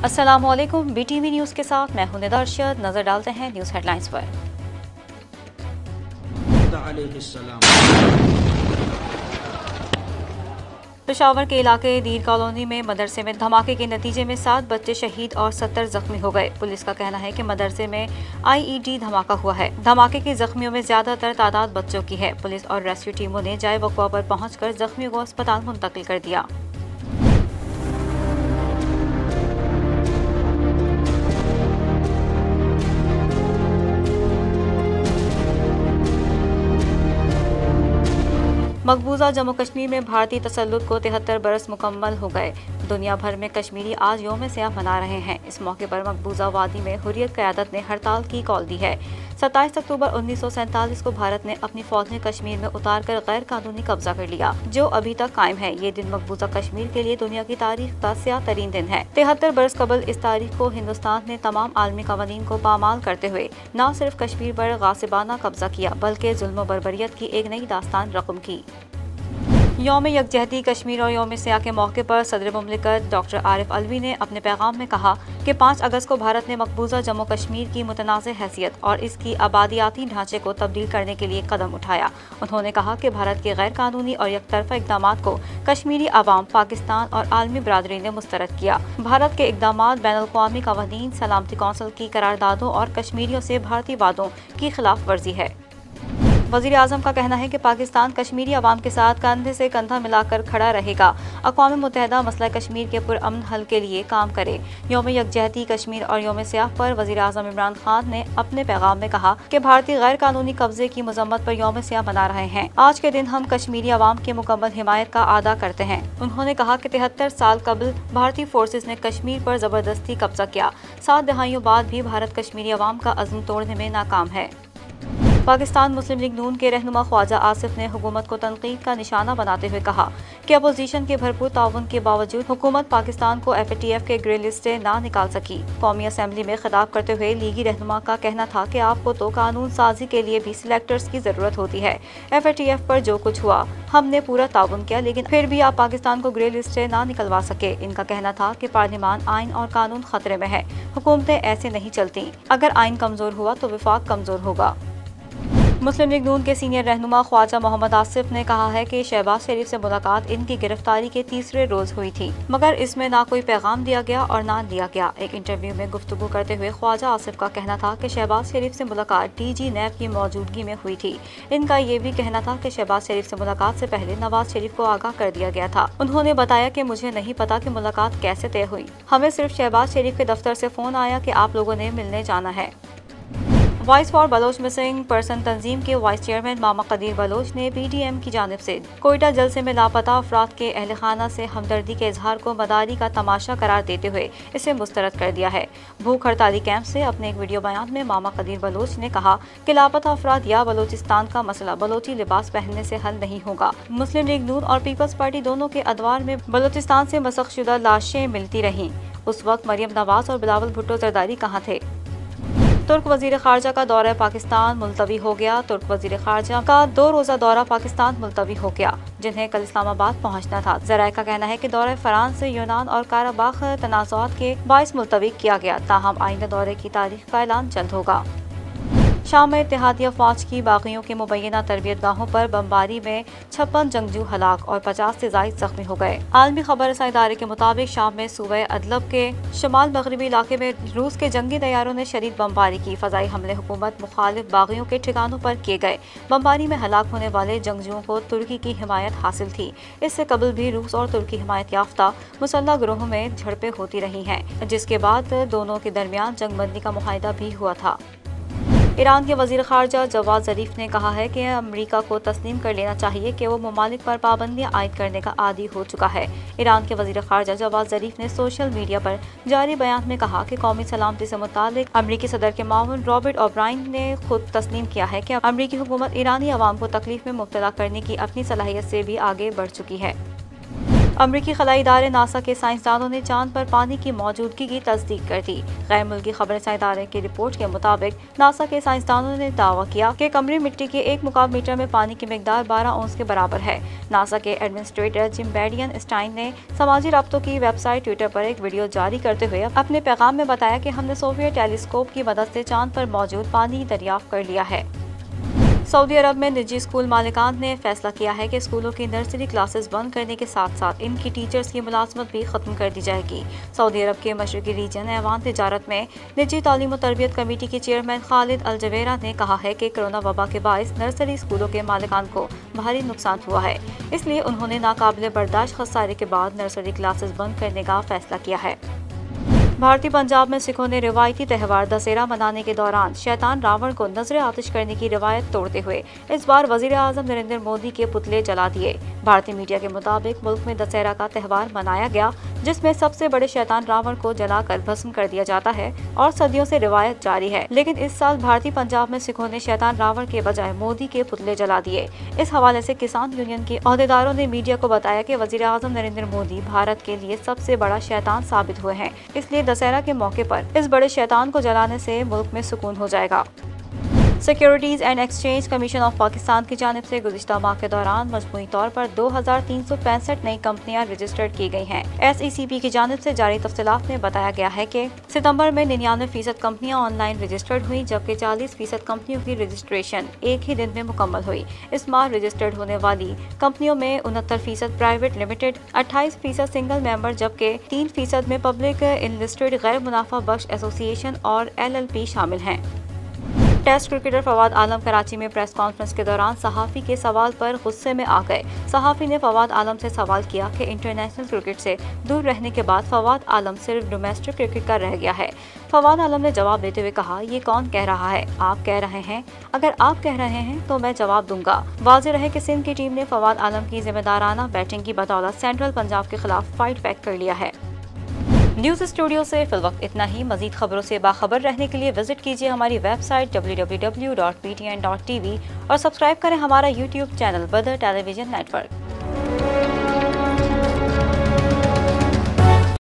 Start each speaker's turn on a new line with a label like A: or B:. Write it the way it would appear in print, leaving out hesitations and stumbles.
A: अस्सलामुअलैकुम, BTV news के साथ मैं हूं निदा अरशद। नजर डालते हैं न्यूज़ हेडलाइंस पर। पेशावर के इलाके दीर कॉलोनी में मदरसे में धमाके के नतीजे में 7 बच्चे शहीद और 70 जख्मी हो गए। पुलिस का कहना है कि मदरसे में IED धमाका हुआ है। धमाके के जख्मियों में ज्यादातर तादाद बच्चों की है। पुलिस और रेस्क्यू टीमों ने जाए वक़्वा पर पहुंचकर जख्मियों को अस्पताल मुंतकिल कर दिया। मकबूजा जम्मू कश्मीर में भारतीय तसल्लुत को 73 बरस मुकम्मल हो गए। दुनिया भर में कश्मीरी आज यौम सियाह मना रहे हैं। इस मौके पर मकबूजा वादी में हुर्रियत क़यादत ने हड़ताल की कॉल दी है। 27 अक्टूबर 1947 को भारत ने अपनी फौज ने कश्मीर में उतारकर गैर कानूनी कब्जा कर लिया, जो अभी तक कायम है। ये दिन मकबूजा कश्मीर के लिए दुनिया की तारीख का स्याह तरीन दिन है। 73 बरस कबल इस तारीख को हिंदुस्तान ने तमाम आलमी कवानीन को पामाल करते हुए न सिर्फ कश्मीर पर गासिबाना कब्जा किया, बल्कि जुल्म बर्बरियत की एक नई दास्तान रकम की। यौम यकजहती कश्मीर और यौम सियाह के मौके पर सदर मुमलिकत डॉक्टर आरिफ अलवी ने अपने पैगाम में कहा कि 5 अगस्त को भारत ने मकबूजा जम्मू कश्मीर की मुतनाज़ हैसियत और इसकी आबादियाती ढांचे को तब्दील करने के लिए कदम उठाया। उन्होंने कहा कि भारत के गैर कानूनी और यकतरफा इक़दामात को कश्मीरी अवाम, पाकिस्तान और आलमी बरादरी ने मुस्तरद किया। भारत के इक़दामात बैनुल-अक़वामी क़वानीन, सलामती कौंसिल की करारदादों और कश्मीरियों से भारतीय वादों की खिलाफ वर्जी है। वज़ीर आज़म का कहना है कि पाकिस्तान कश्मीरी अवाम के साथ कंधे से कंधा मिलाकर खड़ा रहेगा। अक़वाम मुत्तहिदा मसला कश्मीर के पुरअमन हल के लिए काम करे। यौम यकजहती कश्मीर और यौम सियाह पर वज़ीर आज़म इमरान खान ने अपने पैगाम में कहा कि भारतीय गैर कानूनी कब्जे की मजम्मत पर यौम सियाह मना रहे हैं। आज के दिन हम कश्मीरी अवाम की मुकम्मल हिमायत का अदा करते हैं। उन्होंने कहा कि 73 साल कबल भारतीय फोर्सेज ने कश्मीर पर जबरदस्ती कब्जा किया। 7 दहाइयों बाद भी भारत कश्मीरी अवाम का अज़्म तोड़ने में नाकाम है। पाकिस्तान मुस्लिम लीग नून के रहनुमा ख्वाजा आसिफ ने हुकूमत को तनकीद का निशाना बनाते हुए कहा कि अपोजिशन के भरपूर ताउन के बावजूद हुकूमत पाकिस्तान को FATF के ग्रे लिस्ट से ना निकाल सकी। कौमी असम्बली में खिताब करते हुए लीगी रहनुमा का कहना था कि आपको तो कानून साजी के लिए भी सिलेक्टर्स की जरूरत होती है। FATF पर जो कुछ हुआ हमने पूरा ताउन किया, लेकिन फिर भी आप पाकिस्तान को ग्रे लिस्ट से ना निकलवा सके। इनका कहना था कि पार्लियामान, आइन और कानून खतरे में है। हुकूमतें ऐसे नहीं चलती। अगर आइन कमजोर हुआ तो विफाक कमजोर होगा। मुस्लिम लीग नून के सीनियर रहनुमा ख्वाजा मोहम्मद आसिफ ने कहा है कि शहबाज शरीफ से मुलाकात इनकी गिरफ्तारी के तीसरे रोज हुई थी, मगर इसमें ना कोई पैगाम दिया गया और ना लिया गया। एक इंटरव्यू में गुफ्तगू करते हुए ख्वाजा आसिफ का कहना था कि शहबाज शरीफ से मुलाकात DG नैब की मौजूदगी में हुई थी। इनका ये भी कहना था कि शहबाज शरीफ से मुलाकात से पहले नवाज शरीफ को आगाह कर दिया गया था। उन्होंने बताया कि मुझे नहीं पता कि मुलाकात कैसे तय हुई, हमें सिर्फ शहबाज शरीफ के दफ्तर से फोन आया कि आप लोगों ने मिलने जाना है। Voice for Baloch missing person तंजीम के वाइस चेयरमैन मामा कदीर बलोच ने PDM की जानिब से कोयटा जलसे में लापता अफराद के अहल खाना से हमदर्दी के इजहार को मदारी का तमाशा करार देते हुए इसे मुस्तरद कर दिया है। भूख हड़ताली कैंप से अपने एक वीडियो बयान में मामा कदीर बलोच ने कहा कि लापता अफराद या बलोचिस्तान का मसला बलोची लिबास पहनने से हल नहीं होगा। मुस्लिम लीग नून और पीपल्स पार्टी दोनों के अदवार में बलोचिस्तान से मसख्शुदा लाशें मिलती रहीं। उस वक्त मरियम नवाज और बिलावल भुट्टो जरदारी कहाँ थे। तुर्क वजीर खारजा का दौरा पाकिस्तान मुलतवी हो गया। तुर्क वजीर खारजा का 2 रोजा दौरा पाकिस्तान मुलतवी हो गया, जिन्हें कल इस्लामाबाद पहुंचना था। जराये का कहना है कि दौरे फ्रांस, यूनान और काराबाख तनाज़ुआत के बाइस मुलतवी किया गया। ताहम आइंदा दौरे की तारीख का ऐलान जल्द होगा। शाम में इत्तेहादी अफवाज की बागियों के मुबैना तरबियत गाहों पर बमबारी में 56 जंगजू हलाक और 50 से ज़ायद जख्मी हो गए। आलमी खबर रसाई इदारे के मुताबिक शाम में सूबे अदलब के शमाल मगरबी इलाके में रूस के जंगी तैयारों ने शदीद बमबारी की। फजाई हमले हुकूमत मुखालिफ बागियों के ठिकानों पर किए गए। बमबारी में हलाक होने वाले जंगजुओं को तुर्की की हिमायत हासिल थी। इससे कबल भी रूस और तुर्की हिमायत याफ्ता मुसल्लह ग्रोहों में झड़पें होती रही हैं, जिसके बाद दोनों के दरमियान जंगबंदी का मुआहिदा भी हुआ था। ईरान के वजीर खारजा जवाद ज़रीफ ने कहा है कि अमेरिका को तस्लीम कर लेना चाहिए कि वो ममालिक पर पाबंदियां आयद करने का आदी हो चुका है। ईरान के वजीर खारजा जवाद ज़रीफ ने सोशल मीडिया पर जारी बयान में कहा कि कौमी सलामती से मुतालिक अमरीकी सदर के मामून रॉबर्ट ओब्राइन ने खुद तस्लीम किया है कि अमरीकी हुकूमत ईरानी अवाम को तकलीफ में मुब्तला करने की अपनी सलाहियत से भी आगे बढ़ चुकी है। अमरीकी खलाई इदारे नासा के साइंसदानों ने चांद पर पानी की मौजूदगी की तस्दीक कर दी। गैर मुल्की खबरसां इदारे की रिपोर्ट के मुताबिक नासा के साइंसदानों ने दावा किया कि कमरी मिट्टी के 1 मुकाब मीटर में पानी की मिकदार 12 औंस के बराबर है। नासा के एडमिनिस्ट्रेटर जिम बैडियन स्टाइन ने समाजी राब्तों की वेबसाइट ट्विटर पर एक वीडियो जारी करते हुए अपने पैगाम में बताया कि हमने सोवियत टेलीस्कोप की मदद से चांद पर मौजूद पानी दरियाफ्त कर लिया है। सऊदी अरब में निजी स्कूल मालिकान ने फैसला किया है कि स्कूलों की नर्सरी क्लासेस बंद करने के साथ साथ इनकी टीचर्स की मुलाजमत भी खत्म कर दी जाएगी। सऊदी अरब के मशरकी रीजन ऐवान तिजारत में निजी तालीम और तरबियत कमेटी के चेयरमैन खालिद अल जवेरा ने कहा है कि कोरोना वबा के बायस नर्सरी स्कूलों के मालिकान को भारी नुकसान हुआ है, इसलिए उन्होंने नाकाबिले बर्दाश्त खसारे के बाद नर्सरी क्लासेस बंद करने का फैसला किया है। भारतीय पंजाब में सिखों ने रिवायती त्यौहार दशहरा मनाने के दौरान शैतान रावण को नजरे आतिश करने की रिवायत तोड़ते हुए इस बार वजीर आजम नरेंद्र मोदी के पुतले जला दिए। भारतीय मीडिया के मुताबिक मुल्क में दशहरा का त्यौहार मनाया गया, जिसमें सबसे बड़े शैतान रावण को जलाकर भस्म कर दिया जाता है और सदियों से रिवायत जारी है। लेकिन इस साल भारतीय पंजाब में सिखों ने शैतान रावण के बजाय मोदी के पुतले जला दिए। इस हवाले से किसान यूनियन के अहदेदारों ने मीडिया को बताया कि वजीर आजम नरेंद्र मोदी भारत के लिए सबसे बड़ा शैतान साबित हुए हैं, इसलिए दशहरा के मौके पर इस बड़े शैतान को जलाने से मुल्क में सुकून हो जाएगा। Securities and exchange commission of Pakistan की जानिब से गुज़िश्ता माह के दौरान मजमूई तौर पर 2365 नई कंपनियां रजिस्टर्ड की गई हैं। SECP की जानिब से जारी तफसीलात में बताया गया है कि सितंबर में 99% कंपनियां ऑनलाइन रजिस्टर्ड हुई, जबकि 40% कंपनियों की रजिस्ट्रेशन एक ही दिन में मुकम्मल हुई। इस माह रजिस्टर्ड होने वाली कंपनियों में 69% प्राइवेट लिमिटेड, 28% सिंगल मेंबर, जबकि 3% में पब्लिक इनलिस्टेड गैर मुनाफा बख्श एसोसिएशन और LLP शामिल हैं। टेस्ट क्रिकेटर फवाद आलम कराची में प्रेस कॉन्फ्रेंस के दौरान सहाफ़ी के सवाल पर गुस्से में आ गए। सहाफ़ी ने फवाद आलम से सवाल किया कि इंटरनेशनल क्रिकेट से दूर रहने के बाद फवाद आलम सिर्फ डोमेस्टिक क्रिकेट का रह गया है। फवाद आलम ने जवाब देते हुए कहा, ये कौन कह रहा है? आप कह रहे हैं? अगर आप कह रहे हैं तो मैं जवाब दूंगा। वाज़ेह रहे कि सिंध की टीम ने फवाद आलम की जिम्मेदाराना बैटिंग की बदौलत सेंट्रल पंजाब के खिलाफ फाइट बैक कर लिया है। न्यूज़ स्टूडियो से फिलवक्त इतना ही। मज़ीद खबरों से बाखबर रहने के लिए विजिट कीजिए हमारी वेबसाइट www.ptn.tv और सब्सक्राइब करें हमारा YouTube चैनल बदर टेलीविजन नेटवर्क।